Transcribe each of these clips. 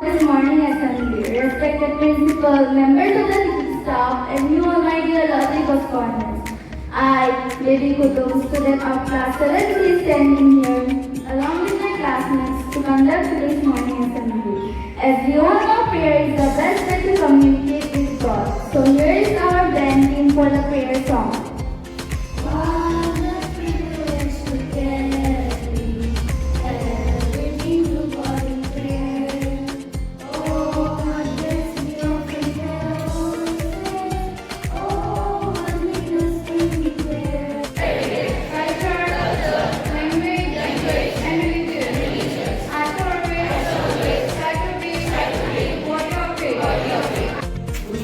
This morning assembly, respected principal, members of the teaching staff, and you all my dear lovely Bosconians. I, Lady Kudum, student of class 7C, is standing here along with my classmates to conduct today's morning assembly. As we all know, prayer is the best way to communicate with God. So here is our band team for the prayer song.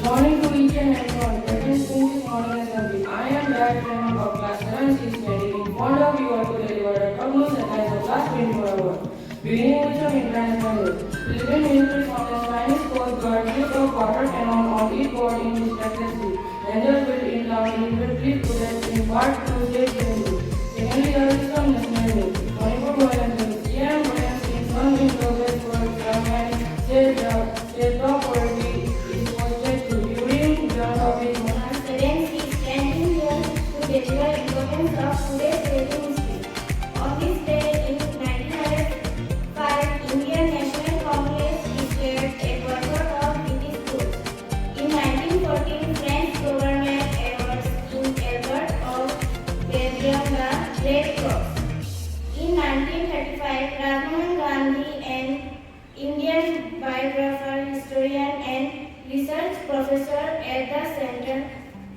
Morning to each and everyone present in this morning assembly. I am Dad Raymond of class 7C studying in front of you all to deliver a prognosis advice of class 24 hours. Beginning with some international news. Philippine ministry from the Spanish Coast Guard ships of water cannon on each board in this sea. Rangers will encounter immediately to that in part to safe journey. Secondly, there is some national news. 24 violence news. CM Williams in some in progress for government says the top priority is posted to during the office. Students is standing here to deliver importance of today's rating history. On this day in 1905, Indian National Congress declared a boycott of British goods. In 1914, French government awards King Albert of Belgium the Red Cross. In 1935, Rajiv Gandhi, an Indian biographer, historian, and research professor at the Center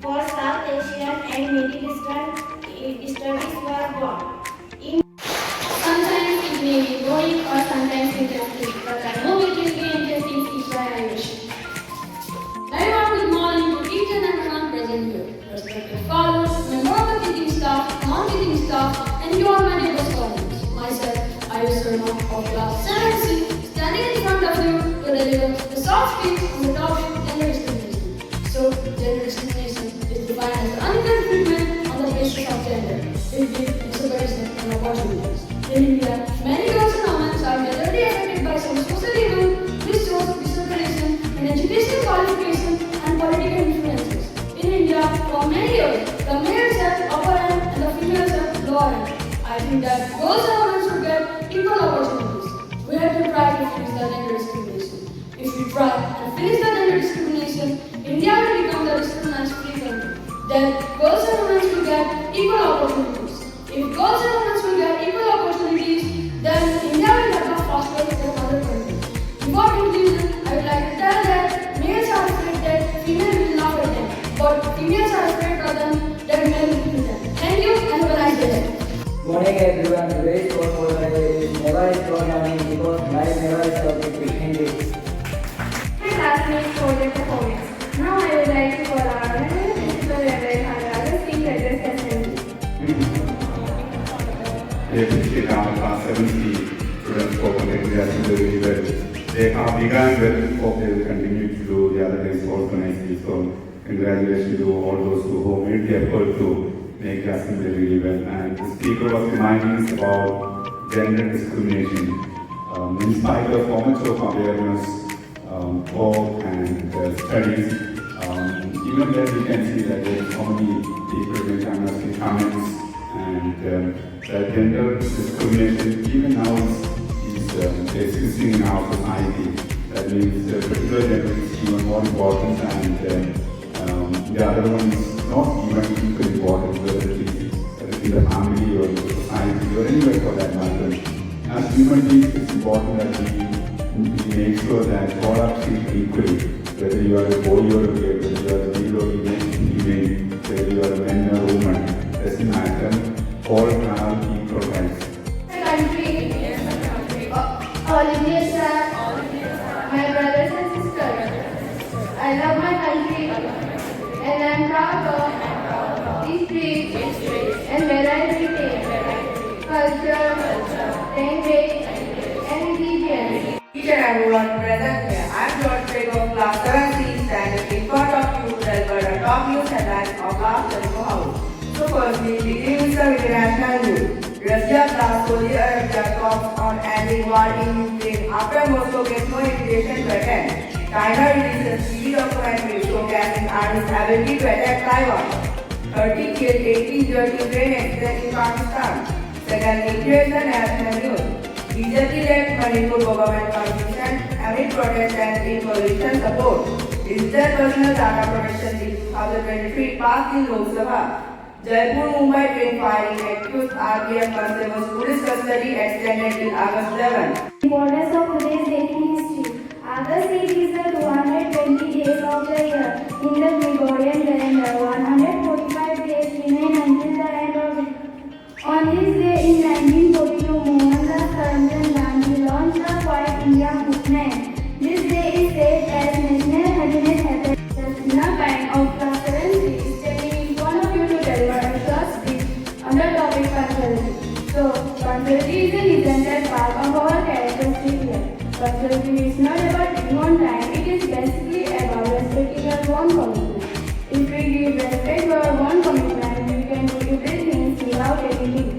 for South Asian and Middle Eastern Studies was born. Sometimes it may be boring or sometimes interesting, but I know it will be interesting each time I wish. Very warm good morning to each and everyone present here. Respected fathers, member of the teaching staff, non-teaching staff, and you all my dear Bosconians. Myself, I was Sharma of class 7C, standing in front of you to deliver the soft speech on the topic gender discrimination. So, gender discrimination is defined as the unfair treatment on the basis of gender. It gives disabilities and opportunities. In India, many girls and women are majorly affected by some social evils which shows discrimination in educational qualifications and political influences. In India, for many years, the males have upper hand and the females have lower hand. I think that girls and women should get equal opportunities. We have to try to finish the gender discrimination. If we try to finish the gender discrimination, India will become the discrimination-free country. Then girls and women will get equal opportunities. If girls and women will get equal opportunities, then India will develop faster than other countries. Before conclusion, I would like to tell that males are afraid that females will laugh at them, but females are afraid of them that men will kill them. Thank you and have a nice day. Morning everyone, today's quote for the day is never is not money because life never is stopped between days. My classmates for their performance. Now I would like to call our Honorable Principal Reverend Haraga Singh to address the assembly. Appreciate our class 7C students for conducting the assembly really well. They have begun well, hope they will continue to do the other days also nicely. So congratulations to all those who made the effort to make the assembly really well. And the speaker was reminding us about gender discrimination. In spite of how much of awareness, work and studies, even there we can see that there is so many people making us comments and that gender discrimination even now is existing in our society. That means the particular gender is even more important and the other one is not even equally important, whether it is in the family or in the society or anywhere for that matter. As human beings, it's important that we make sure that all are treated equally, whether you are a boy or a girl, whether you are a male or female, whether you are a man or a woman, doesn't matter. All have equal rights. All Indians are my brothers and sisters. I love my country and I am proud of these streets and where I live, culture, language, and religion. Teacher and everyone present here. I am George Craig of class 7C standing in front of you to deliver the top news headlines of last 24 hours. So firstly, beginning with the international news. Russia plus Saudi Arabia talks on ending war in Ukraine after Moscow gets no invitation to attend. China releases TV documentary showcasing Army's ability to attack Taiwan. 30 killed, 80 injured Ukraine accident in Pakistan. Second, nuclear is the national news. BJP-led Manipur government commissioned amid protest and in-coalition support. Digital Personal Data Protection Bill 2023 passed in Lok Sabha. Jaipur Mumbai train firing accused RPF constables police custody extended till August 11. Importance of today's date in history. August 8 is the 220 days of the year. In the Gregorian calendar, 145 days remain until the end of it. On this day in 1942, Mohandas Karamchand Gandhi launched the Quiet India movement. This day is said as National Happiness Happens. Just in a kind of transparency is standing in front of you to deliver a short speech on the topic punctuality. So, punctuality is an essential part of our characteristic here. Punctuality is not about being on time, it is basically about respecting our own commitment. If we give respect to our own commitment, we can do everything without anything.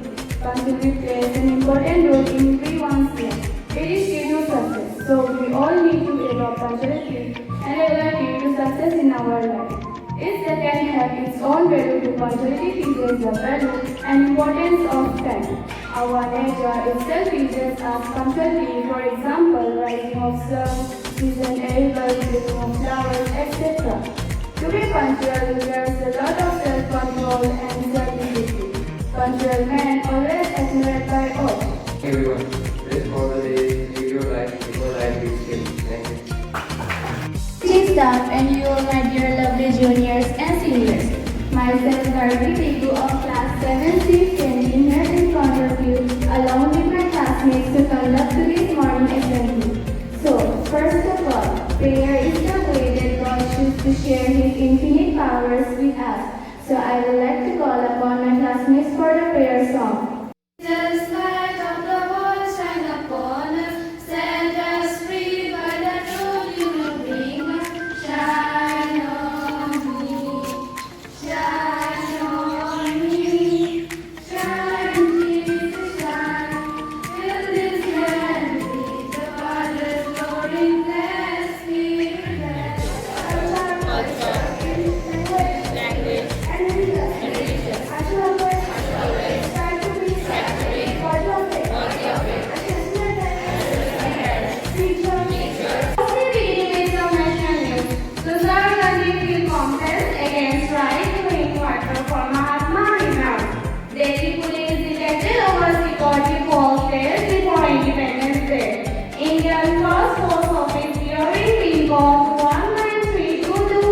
Punctuality plays an important role in everyone's life. It is key to success, so we all need to adopt punctuality and regularity to success in our life. Each second has its own value to punctuality teaches the value and importance of time. Our nature itself teaches us punctuality, for example, rising of sun, season edible, blooming of flowers, etc. To be punctual requires a lot of self-control and self-discipline. Punctual men always admired by all. Everyone, let's follow the day, live your life because life is skill. Thank you. Teaching staff and you, my dear lovely juniors and seniors. Myself, Gargi Tiku of class 7C, standing here in front of you, along with my classmates to conduct today's morning assembly. So, first of all, prayer is the way that God chooses to share His infinite powers with us. So, I would like to call upon my classmates for the prayer song. Just light of the world shine upon us, set us free by the truth you will bring us. Shine on me, shine on me, shine Jesus, shine. Fill this land with the Father's glory, bless me, bless language and religion. I shall always try to be worthy of it. Against right to drink water for Mahatma renowned. Delhi police detected over security falsehoods before Independence Day. Indian Cross Post Office during pin code 19322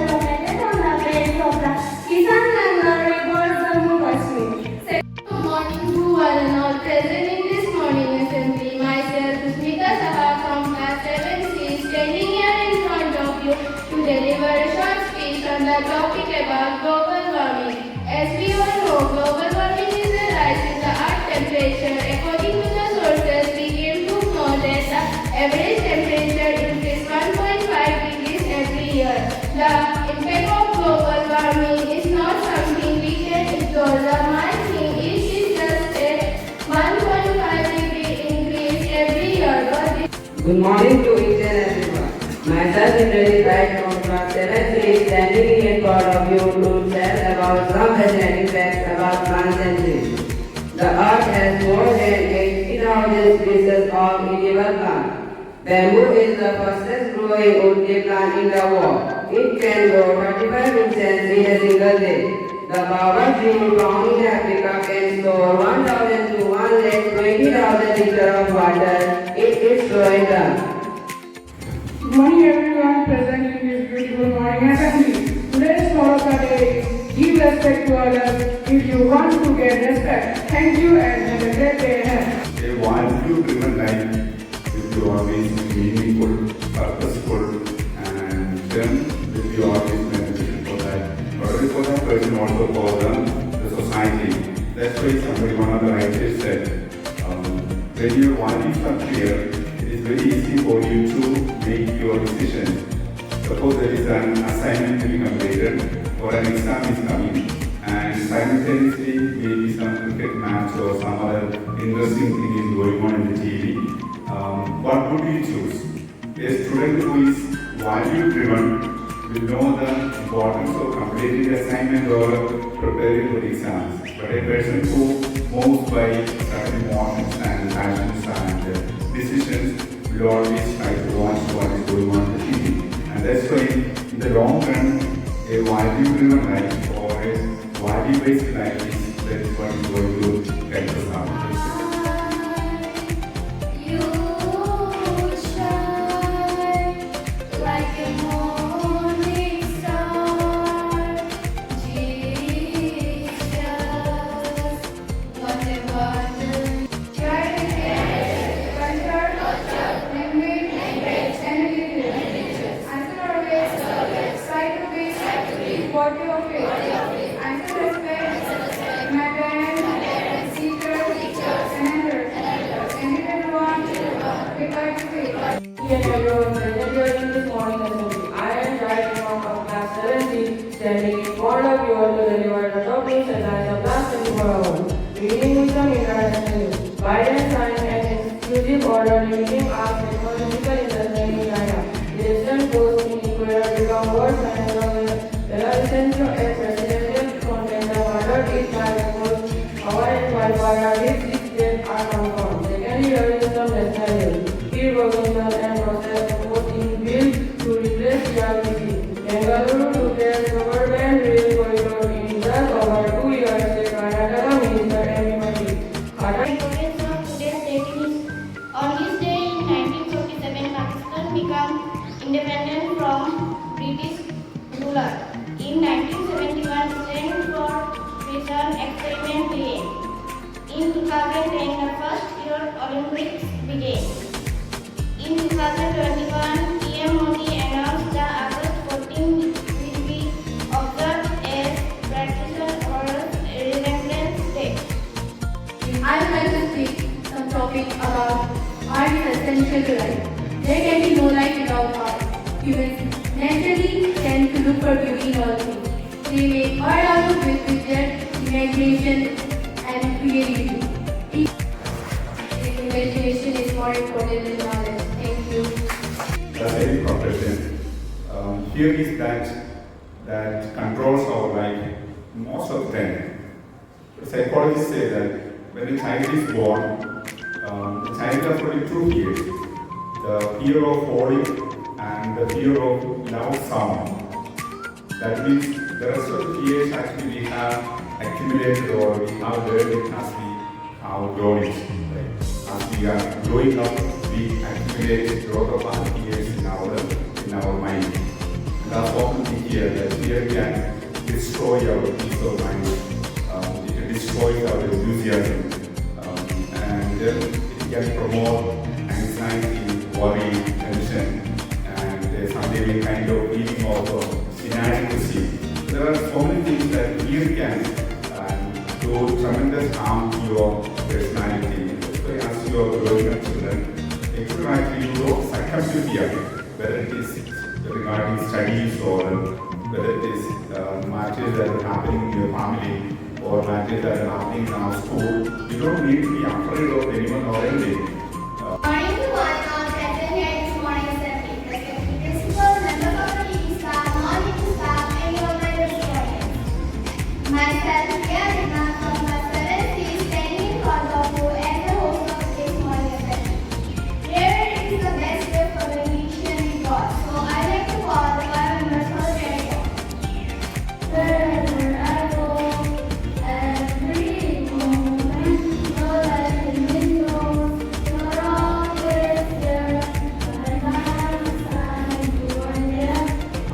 located on the banks of the Kisan Ganga River, Jammu Kashmir. Good morning to all and all present in this morning assembly. Myself, Smita Saha from class 7C, standing here in front of you to deliver a short speech on the topic about global warming. As we all know, global warming is a rise in the earth temperature. According to the sources, we came to know that the average temperature increases 1.5 degrees every year. The impact of global warming is not something we can ignore. The main thing is just a 1.5 degree increase every year. Good morning to each and everyone. Myself is really right from class 7C, standing in front of you to tell about some fascinating facts about plants and trees. The earth has more than 80,000 species of edible plants. Bamboo is the fastest growing woody plant in the world. It can grow 35 inches in a single day. The power tree found in Africa can store 1,000 to 120,000 liters of water in its growing term. Good morning everyone present in this beautiful morning assembly. Today's motto of the day is give respect to others if you want to get respect. Thank you and have a great day ahead. A value-driven life will be always meaningful, purposeful, and then will be always beneficial for that. Not only for that person, also for the society. That's why somebody, one of the writers said, when your values are clear, it is very easy for you to make your decision. Suppose there is an assignment to be completed or an exam is coming and simultaneously maybe some cricket match or some other interesting thing is going on in the TV, what would you choose? A student who is value driven will know the importance of completing the assignment or preparing for the exams. But a person who moves by certain emotions and passions and decisions will always try to watch what is going on in the TV. And that's why in the long run, a value-driven life or a value-based life is what is going to help us out. What do you feel? And to respect my parents, teachers, and elders. And if everyone prepare to feel. And everyone present here in this morning assembly. I am Jai from class 7C, standing in front of you all to deliver the top news headlines of last 24 hours. Beginning with some international news. Biden signed an exclusive order limiting arms technological investment in China. The recent post in Ecuador become worse and Belarusian presidential contender ordered it by reports. Our Valvara these dates are confirmed. Secondly, here is some national news. Peer Bosconians and process proposed in bill to replace PRBC. Bengaluru to their suburban rail corridor in just over 2 years, said Karnataka Minister M. On this day in 1947, Pakistan became independent from British ruler. In 1971, Stand for Prison experiment began. In 2010, the first year Olympics began. In 2021, PM Modi announced that August 14 will be observed as Practitioner or Remembrance Day. I would like to speak some topic about art is essential to life. There can be no life without art. Humans naturally tend to look for beauty in all things. They make art out of it with their imagination and creativity. Imagination is more important than knowledge. Thank you. The very profession. Here is that controls our life most of the time. Psychologists say that when a child is born, the child has only two fears: the fear of falling and the fear of loud sound. That means the rest of the fears actually we have accumulated or we have learned it as we have grown it. Right? As we are growing up, we accumulate a lot of our fears in our mind. And that's often we hear that fear can destroy our peace of mind. It can destroy our enthusiasm. And it can promote anxiety, worry, tension, and something kind of feeling of inadequacy. There are so many things that fear can do tremendous harm to your personality. So as you are growing up children, you should actually succumb to fear, whether it is regarding studies or whether it is matters that are happening in your family or matters that are happening in our school. You don't need to be afraid of anyone or anything. Morning to one on present here in this morning assembly. Respected principal, members of the teaching staff, non-teaching staff, and your fellow students. Myself, Priya from class 7C, standing in front of you as the host of this morning assembly. Prayer is the best way for communication with God. So I like to call the 5 members for the prayer call. Wherever I go, every moment, your life in windows, you're always there. When I'm inside, you are there.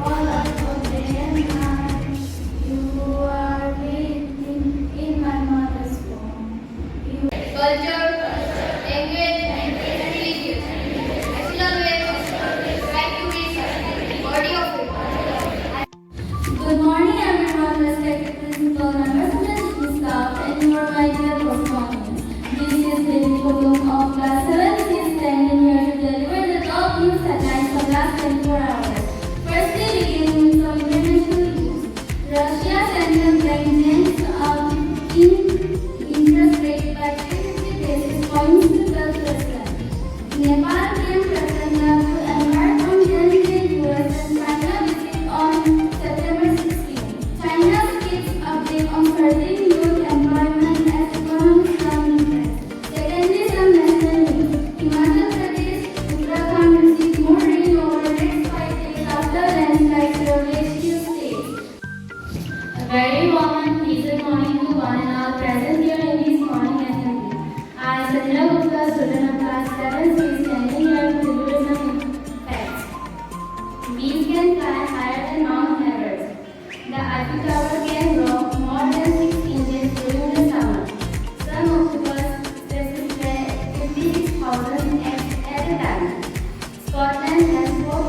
All of the day and night, you are with me in my mother's womb. Culture, language, religion. National way, right to reason, body of it. Good morning, everyone. Respected principal, members of the teaching staff, and your my dear Bosconians. This is Lady Kodum of class 7C, standing here to deliver the top news headlines of last 24 hours. Firstly, beginning with some international news. Russia sent the presidents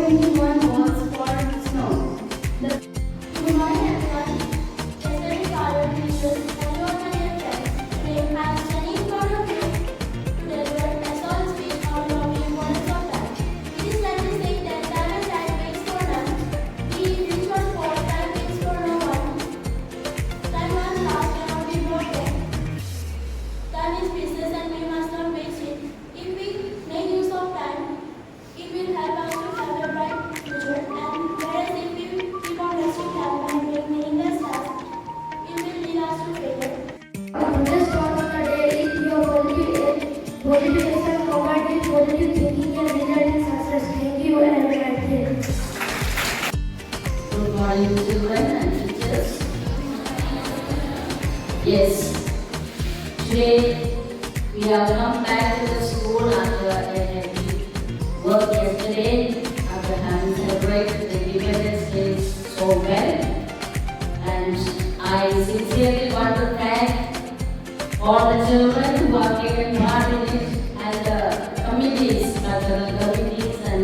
21 was for snow. Good morning everyone. Yesterday our teachers and your friends today have standing in front of you to deliver a solid speech on the importance of time. It is like to say that time and time waits for none. We reach one for time waits for no one. Time runs fast cannot be broken. Time is precious and we must not waste it. If we make use of time, it will help us to have a bright future, and whereas if we keep on wasting time and doing meaningless tasks, it will lead us to failure. Today's thought of the day is your qualification combined with positive thinking and result in success. Thank you and have a nice day. Good morning, children and teachers. Yes, today we have come back to the school after a heavy work yesterday, after having celebrated the Independence Day so well. And I sincerely want to thank all the children who have taken part in it, and the committees, cultural committees and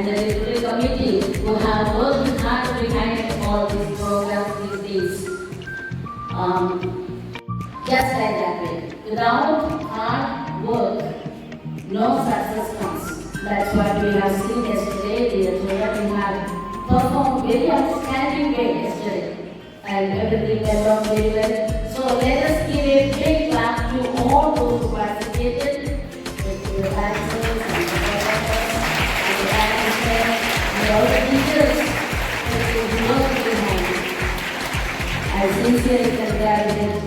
the deputy committee who have worked hard behind all these programs these days. Just like that way. Without hard work, no success comes. That's what we have seen yesterday. The children who have performed very outstanding way yesterday, and everything went on very well. So let us give a big clap to all those who participated with the answers and the developers and the participants and all the teachers who worked behind it. I sincerely congratulate.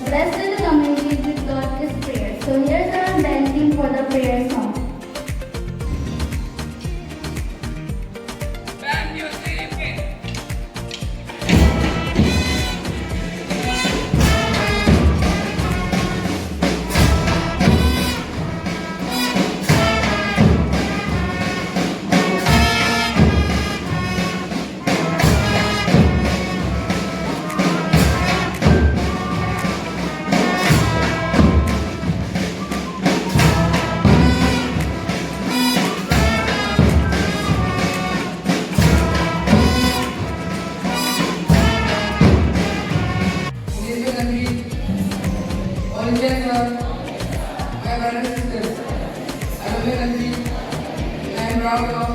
Blessed is the community with God's prayer. So here's our dancing for the prayer song. All Indians are my brothers and sisters. I love my country and I am proud of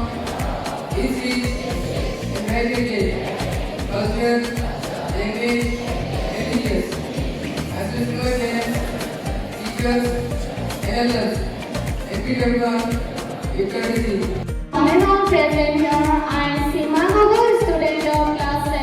its rich and heritage, culture, language, and teachers. As with my parents, teachers, and elders, I greet everyone with courtesy. I am now present here. I am Seema Gogol, student of class 7,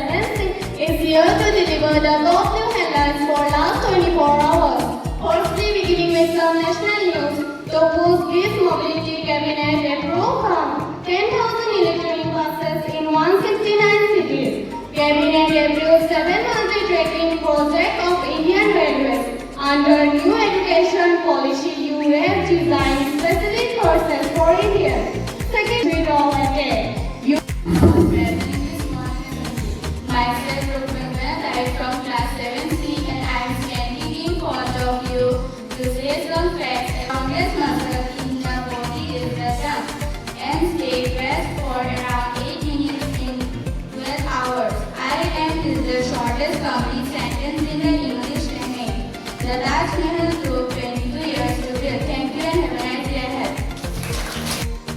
is here to deliver the top new headlines for last 24 hours. Firstly, beginning with some national news. The Post-Gift Mobility Cabinet approved 10,000 electronic buses in 169 cities. Cabinet approved 7-monthly tracking project of Indian Railways. Under new education policy, you have designed specific courses for India. Second, we all again. Myself, Rukmana, I from class 7C, and I am standing in front of you to say some facts. The longest muscle in the body is the tongue, and stay rest for around 8 minutes in 12 hours. I am is the shortest complete sentence in the English language. The Taj Mahal took 22 years to build. Thank you and have a nice day ahead.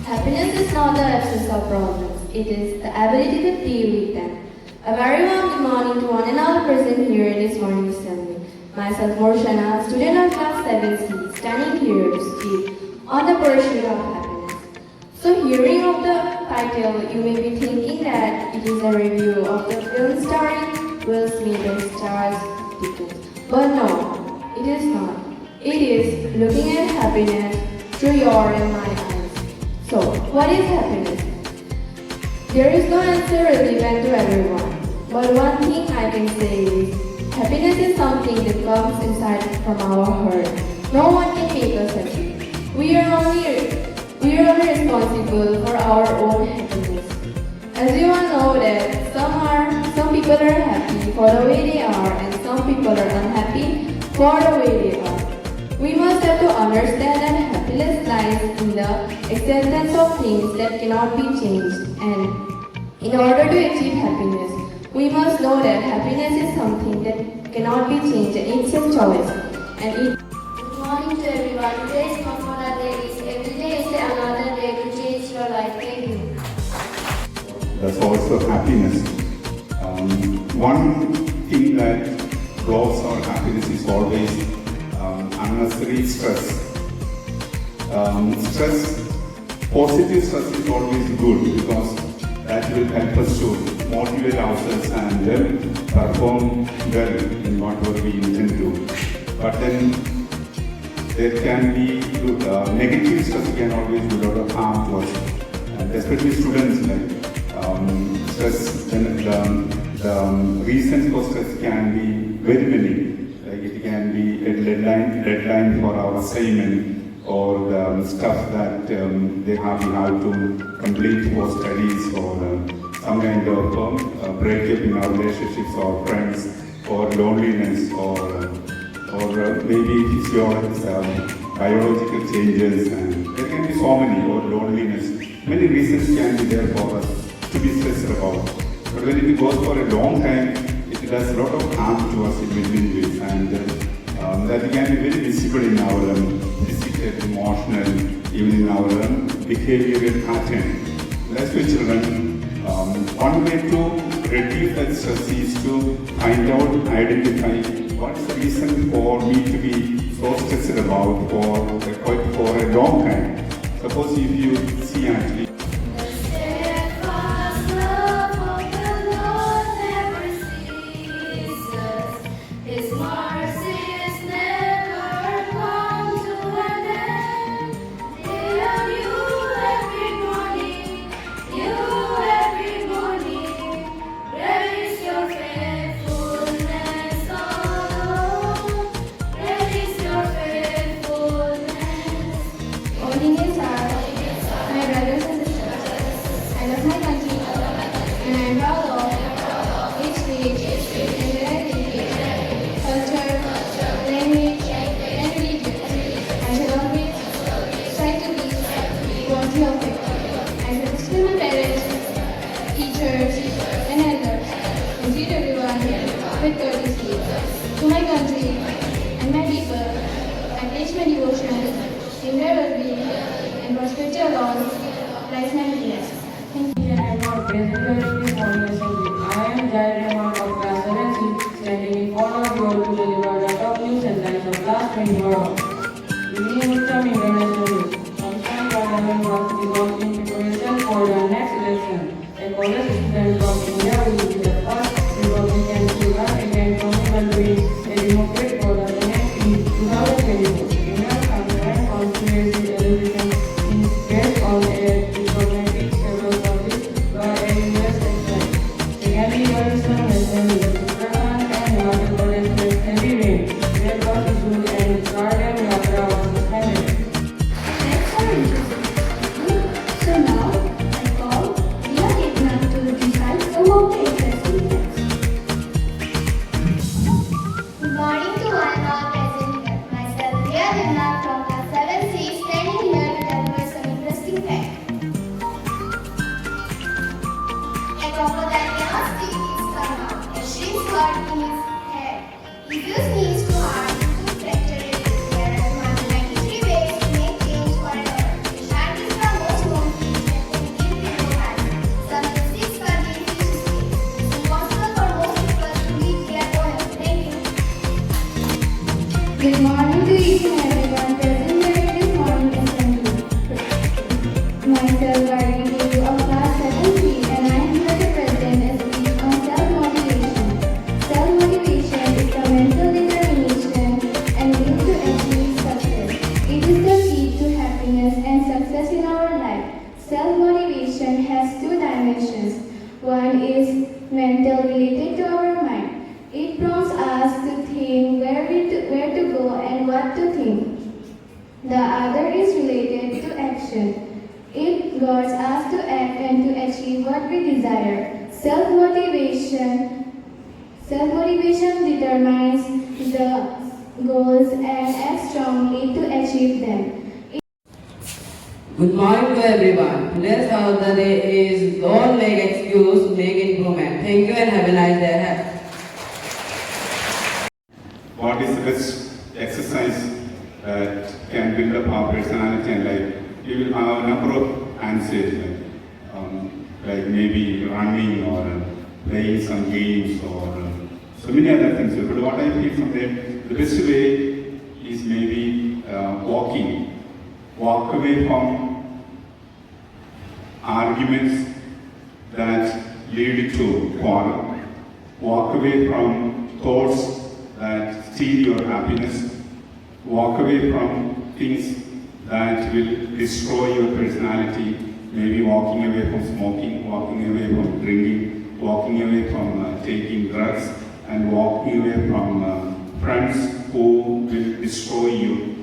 Happiness is not the absence of problems, it is the ability to deal with them. A very warm good morning to one and all present here in this morning assembly. Myself, Morshana, student of class 7C, standing here to speak on the pursuit of happiness. So, hearing of the title, you may be thinking that it is a review of the film starring Will Smith and stars Dickens. But no, it is not. It is looking at happiness through your and my eyes. So, what is happiness? There is no answer relevant to everyone. But one thing I can say is, happiness is something that comes inside from our heart. No one can make us happy. We are only responsible for our own happiness. As you all know that some people are happy for the way they are, and some people are unhappy for the way they are. We must have to understand that happiness happiness lies in the acceptance of things that cannot be changed. And in order to achieve happiness, we must know that happiness is something that cannot be changed. It's a choice. And it Good morning to everyone. Today's Mafona Day is every day is another day to change your life. Thank you. That's also happiness. One thing that blocks our happiness is always unnecessary stress. Positive stress is always good because that will help us to motivate ourselves and perform well in whatever we intend to. But then there can be negative stress can always do a lot of harm to us, and especially students like stress. The reasons for stress can be very many. Like it can be a deadline for our assignment, or the stuff that we have to complete for studies, or some kind of breakup in our relationships or friends, or loneliness, or maybe physiological, biological changes, and there can be so many, or loneliness. Many reasons can be there for us to be stressed about. But when it goes for a long time, it does a lot of harm to us in many ways, and that can be very visible in our physical, emotional, even in our behavioral pattern. That's why children, one way to reduce that stress is to find out, identify what's the reason for me to be so stressed about for a long time. Suppose if you see actually. To my country and my people, I pledge my devotion in their well-being and prosperity alone lies my happiness. Thank you. And not present here in this morning assembly. I am Jai Rahman of class 7C, standing in front of you all to deliver the top news headlines of last 24 hours. Beginning with some international news. Constituent Parliament was in preparation for the next election. A college student from India will be the first Republican to run against Commonwealth being a Democrat for the Senate in 2024. India's current constituency election is based on a diplomatic several service by a US exile. Secondly, there is some nationalism. Uttarakhand and Himachal Pradesh faced heavy rain. Red was issued and Gardem Yatra was suspended. Next are interesting. So now, I call Ria Ketna to recite some of the interesting facts. Good morning to one and all present here. Myself, Ria Ketna from class 7C, standing here to deliver some interesting facts. A crocodile cannot stick its tongue out. A shrimp's got in his head. If you sneeze too hard, you could fracture it. There are 293 ways to make change forever. The shark is the most known fish that can live with no hands. Some use 6 for the fish escape. It's impossible for most people to live their own. Thank you. Good morning to each and everyone present here in this morning assembly. Myself, Gauri Guru of class 7C, and I am here to present a speech on self-motivation. Self-motivation is the mental determination and will to achieve success. It is the key to happiness and success in our life. Self-motivation has two dimensions. One is mental, related to our mind. It prompts us to think where to go and what to think. The other is related to action. It goads us to act and to achieve what we desire. Self-motivation determines the goals and acts strongly to achieve them. Good morning to everyone. Today's how the day is don't make excuse, make improvement. Thank you and have a nice day ahead. What is the best exercise that can build up our personality and life? We will have a number of answers, like maybe running or playing some games or so many other things. But what I feel from that, the best way is maybe walking. Walk away from arguments that lead to quarrel. Walk away from thoughts that steal your happiness. Walk away from things that will destroy your personality. Maybe walking away from smoking, walking away from drinking, walking away from taking drugs, and walking away from friends who will destroy you